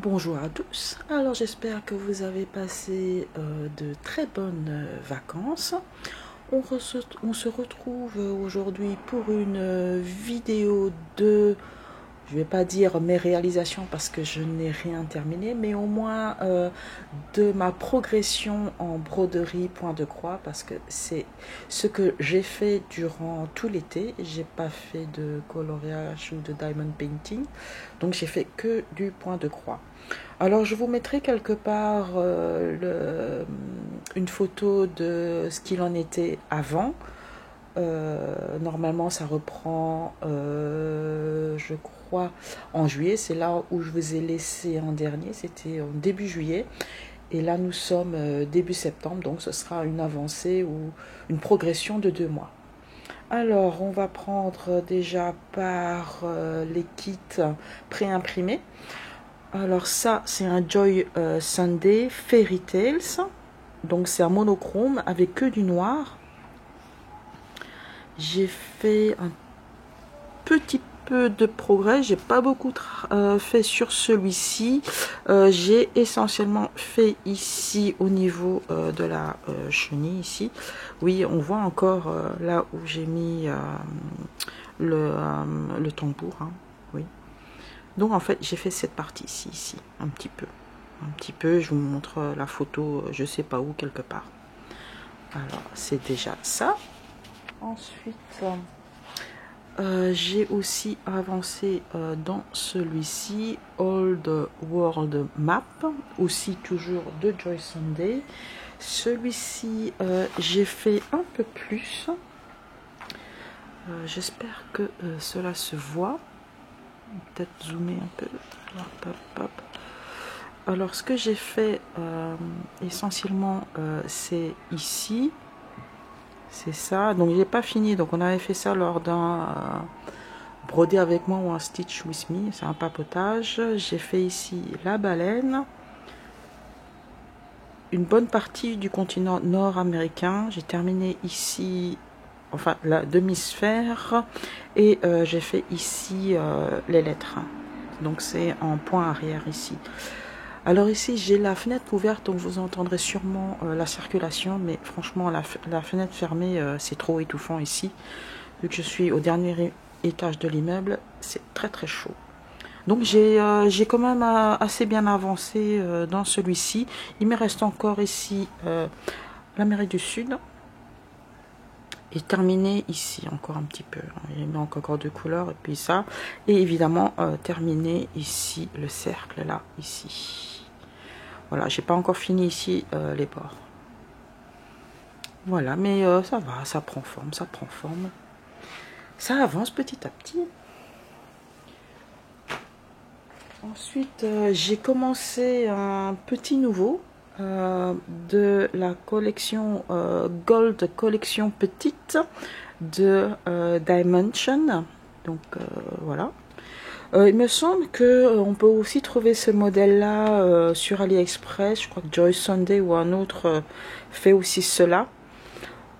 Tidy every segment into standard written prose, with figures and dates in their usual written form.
Bonjour à tous, alors j'espère que vous avez passé de très bonnes vacances. On se retrouve aujourd'hui pour une vidéo de, je vais pas dire mes réalisations parce que je n'ai rien terminé, mais au moins de ma progression en broderie point de croix parce que c'est ce que j'ai fait durant tout l'été. J'ai pas fait de coloriage ou de diamond painting, donc j'ai fait que du point de croix. Alors je vous mettrai quelque part une photo de ce qu'il en était avant. Normalement ça reprend, je crois, en juillet. C'est là où je vous ai laissé en dernier, c'était en début juillet. Et là nous sommes début septembre, donc ce sera une avancée ou une progression de 2 mois. Alors on va prendre déjà par les kits pré-imprimés. Alors ça, c'est un Joy Sunday Fairy Tales. Donc c'est un monochrome avec que du noir. J'ai fait un petit peu de progrès. J'ai pas beaucoup fait sur celui-ci. J'ai essentiellement fait ici au niveau de la chenille ici. Oui, on voit encore là où j'ai mis le tambour. Hein. Oui. Donc en fait j'ai fait cette partie ici, un petit peu, je vous montre la photo, je sais pas où, quelque part. Alors c'est déjà ça. Ensuite j'ai aussi avancé dans celui-ci, Old World Map, aussi toujours de Joy Sunday. Celui-ci j'ai fait un peu plus, j'espère que cela se voit. Peut-être zoomer un peu. Hop, hop, hop. Alors ce que j'ai fait essentiellement c'est ici, c'est ça. Donc j'ai pas fini, donc on avait fait ça lors d'un brodé avec moi ou un stitch with me, c'est un papotage. J'ai fait ici la baleine, une bonne partie du continent nord-américain. J'ai terminé ici, enfin la demi-sphère, et j'ai fait ici les lettres. Donc c'est en point arrière ici. Alors ici j'ai la fenêtre ouverte, donc vous entendrez sûrement la circulation, mais franchement la fenêtre fermée c'est trop étouffant ici. Vu que je suis au dernier étage de l'immeuble, c'est très chaud. Donc j'ai quand même assez bien avancé dans celui-ci. Il me reste encore ici l'Amérique du Sud. Et terminé ici encore un petit peu. Il manque encore 2 couleurs et puis ça. Et évidemment terminer ici le cercle là, ici. Voilà, j'ai pas encore fini ici les bords. Voilà, mais ça va, ça prend forme, ça prend forme. Ça avance petit à petit. Ensuite, j'ai commencé un petit nouveau de la collection Gold Collection Petite de Dimension. Donc voilà. Il me semble que on peut aussi trouver ce modèle-là sur AliExpress. Je crois que Joy Sunday ou un autre fait aussi cela.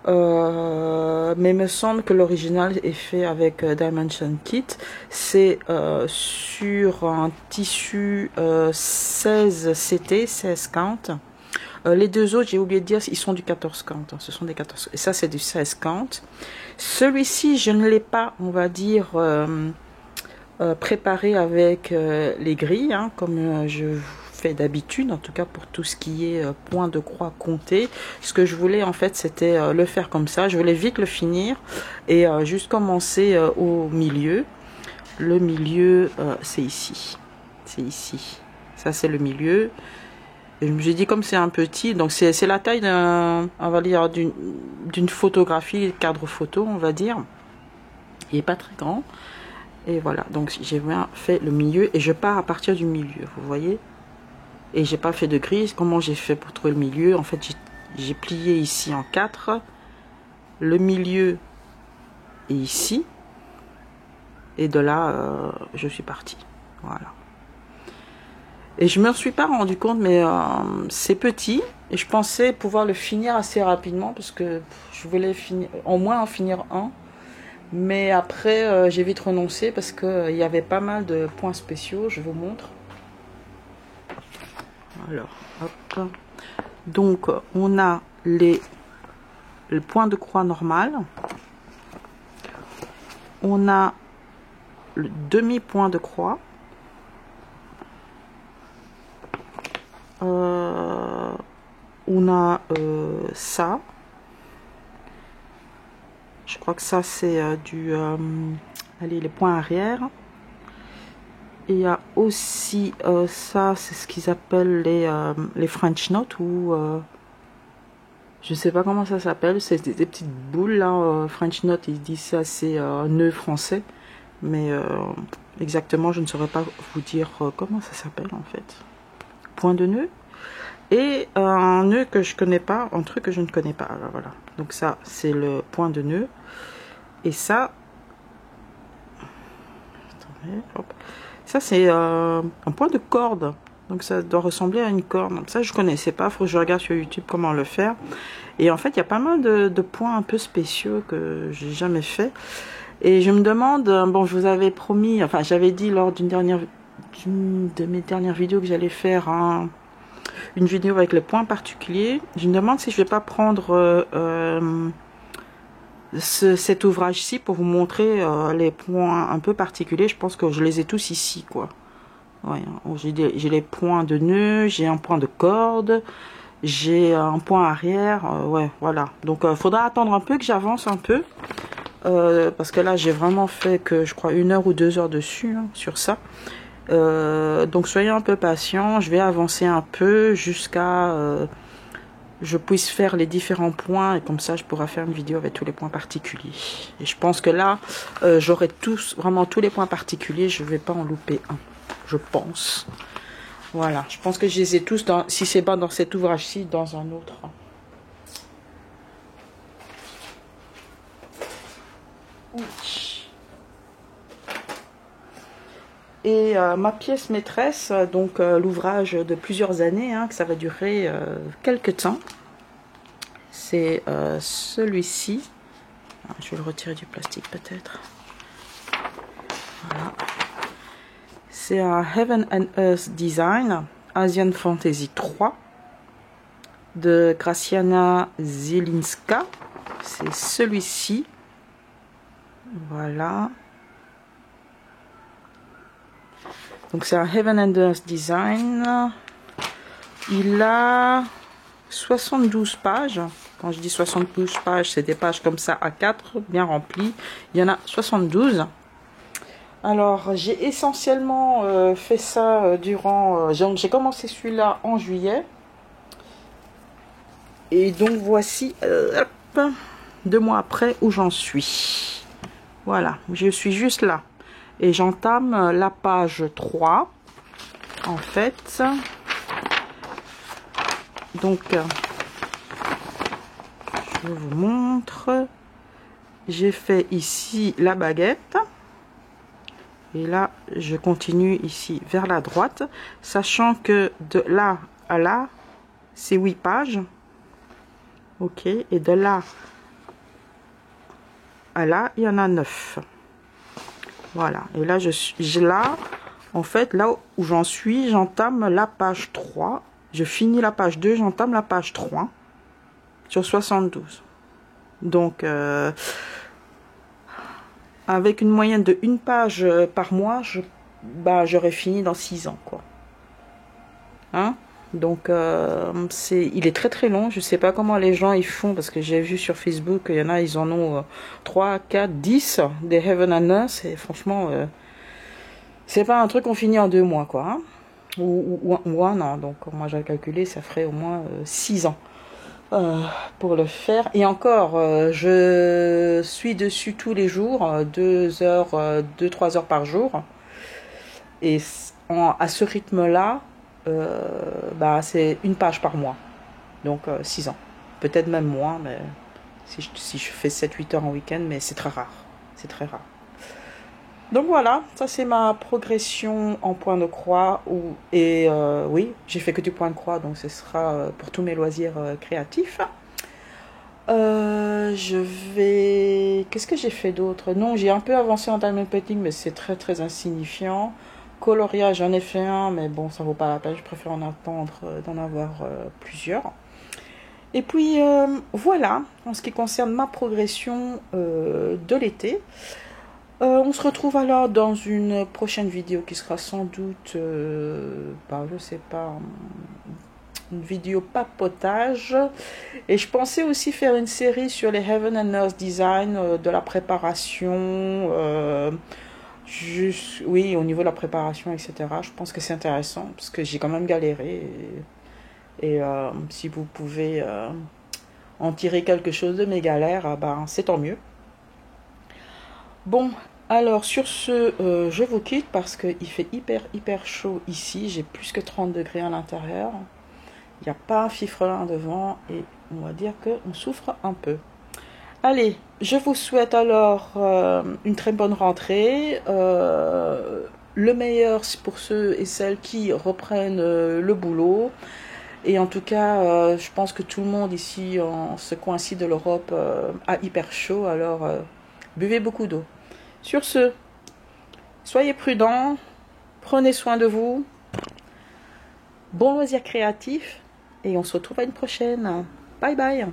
Mais il me semble que l'original est fait avec Dimension Kit. C'est sur un tissu 16 CT, 16 count. Les deux autres, j'ai oublié de dire, ils sont du 14 count. Hein, ce sont des 14. Et ça, c'est du 16 count. Celui-ci, je ne l'ai pas, on va dire, préparé avec les grilles, hein, comme je fais d'habitude, en tout cas pour tout ce qui est point de croix compté. Ce que je voulais en fait c'était le faire comme ça, je voulais vite le finir et juste commencer au milieu. Le milieu c'est ici, ça c'est le milieu. Et je me suis dit comme c'est un petit, donc c'est la taille d'un, on va dire d'une photographie, cadre photo on va dire, il est pas très grand. Et voilà, donc j'ai bien fait le milieu et je pars à partir du milieu, vous voyez. Et j'ai pas fait de grise. Comment j'ai fait pour trouver le milieu? En fait, j'ai plié ici en 4. Le milieu est ici. Et de là, je suis partie. Voilà. Et je me suis pas rendu compte, mais c'est petit. Et je pensais pouvoir le finir assez rapidement parce que je voulais finir, au moins en finir un. Mais après, j'ai vite renoncé parce qu'il y avait pas mal de points spéciaux. Je vous montre. Alors, hop. Donc, on a le point de croix normal. On a le demi-point de croix. On a ça. Je crois que ça, c'est allez, les points arrière. Et il y a aussi ça, c'est ce qu'ils appellent les French Knots ou je sais pas comment ça s'appelle, c'est des petites boules là, French Knot, ils disent ça, c'est nœud français, mais exactement je ne saurais pas vous dire comment ça s'appelle en fait. Point de nœud. Et un nœud que je connais pas, un truc que je ne connais pas, alors, voilà. Donc ça c'est le point de nœud. Et ça, attendez, hop. Ça c'est un point de corde. Donc ça doit ressembler à une corde. Donc ça je connaissais pas, faut que je regarde sur YouTube comment le faire. Et en fait il y a pas mal de points un peu spéciaux que j'ai jamais fait. Et je me demande, bon je vous avais promis, enfin j'avais dit lors d'une de mes dernières vidéos que j'allais faire une vidéo avec les points particuliers. Je me demande si je vais pas prendre cet ouvrage-ci pour vous montrer les points un peu particuliers. Je pense que je les ai tous ici quoi. Ouais, j'ai les points de nœud, j'ai un point de corde, j'ai un point arrière, ouais, voilà. Donc, faudra attendre un peu que j'avance un peu, parce que là, j'ai vraiment fait que, je crois, 1 heure ou 2 heures dessus, hein, sur ça. Donc, soyez un peu patient, je vais avancer un peu jusqu'à je puisse faire les différents points, et comme ça, je pourrai faire une vidéo avec tous les points particuliers. Et je pense que là, j'aurai vraiment tous les points particuliers, je vais pas en louper un. Je pense. Voilà, je pense que je les ai tous dans, si c'est pas dans cet ouvrage-ci, dans un autre. Oui. Et ma pièce maîtresse, donc l'ouvrage de plusieurs années, hein, que ça va durer quelques temps, c'est celui-ci. Je vais le retirer du plastique peut-être. Voilà. C'est un Heaven and Earth Design, Asian Fantasy 3, de Graciana Zielinska. C'est celui-ci. Voilà. Donc c'est un Heaven and Earth Design. Il a 72 pages. Quand je dis 72 pages, c'est des pages comme ça à 4, bien remplies. Il y en a 72. Alors, j'ai essentiellement fait ça durant... j'ai commencé celui-là en juillet. Et donc, voici, hop, 2 mois après où j'en suis. Voilà, je suis juste là. Et j'entame la page 3, en fait. Donc, je vous montre. J'ai fait ici la baguette. Et là, je continue ici vers la droite, sachant que de là à là, c'est 8 pages. Ok, et de là à là, il y en a 9. Voilà, et là, en fait, là où j'en suis, j'entame la page 3. Je finis la page 2, j'entame la page 3 sur 72. Donc, avec une moyenne de 1 page par mois, j'aurais fini dans 6 ans, quoi. Hein? Donc, il est très très long. Je sais pas comment les gens ils font, parce que j'ai vu sur Facebook, il y en a, ils en ont 3, 4, 10 des Heaven and Earth. Et franchement, c'est pas un truc qu'on finit en 2 mois, quoi. Hein? Ou 1 an. Donc, moi j'ai calculé, ça ferait au moins 6 ans. Pour le faire. Et encore, je suis dessus tous les jours, 2 heures, 2-3 heures par jour. Et à ce rythme-là, c'est 1 page par mois. Donc 6 ans. Peut-être même moins, mais si je fais 7-8 heures en week-end, mais c'est très rare. C'est très rare. Donc voilà, ça c'est ma progression en point de croix. Oui, j'ai fait que du point de croix, donc ce sera pour tous mes loisirs créatifs. Qu'est-ce que j'ai fait d'autre? Non, j'ai un peu avancé en diamond painting, mais c'est très très insignifiant. Coloria, j'en ai fait un, mais bon, ça vaut pas la peine. Je préfère en attendre d'en avoir plusieurs. Et puis voilà, en ce qui concerne ma progression de l'été. On se retrouve alors dans une prochaine vidéo qui sera sans doute, je sais pas, une vidéo papotage. Et je pensais aussi faire une série sur les Heaven and Earth Design, de la préparation, oui, au niveau de la préparation, etc. Je pense que c'est intéressant parce que j'ai quand même galéré. Et si vous pouvez en tirer quelque chose de mes galères, ben, c'est tant mieux. Bon, alors sur ce, je vous quitte parce qu'il fait hyper chaud ici. J'ai plus que 30 degrés à l'intérieur. Il n'y a pas un fifrelin devant et on va dire qu'on souffre un peu. Allez, je vous souhaite alors une très bonne rentrée. Le meilleur pour ceux et celles qui reprennent le boulot. Et en tout cas, je pense que tout le monde ici, en ce coin-ci de l'Europe, a hyper chaud. Alors, buvez beaucoup d'eau. Sur ce, soyez prudents, prenez soin de vous, bon loisir créatif et on se retrouve à une prochaine. Bye bye.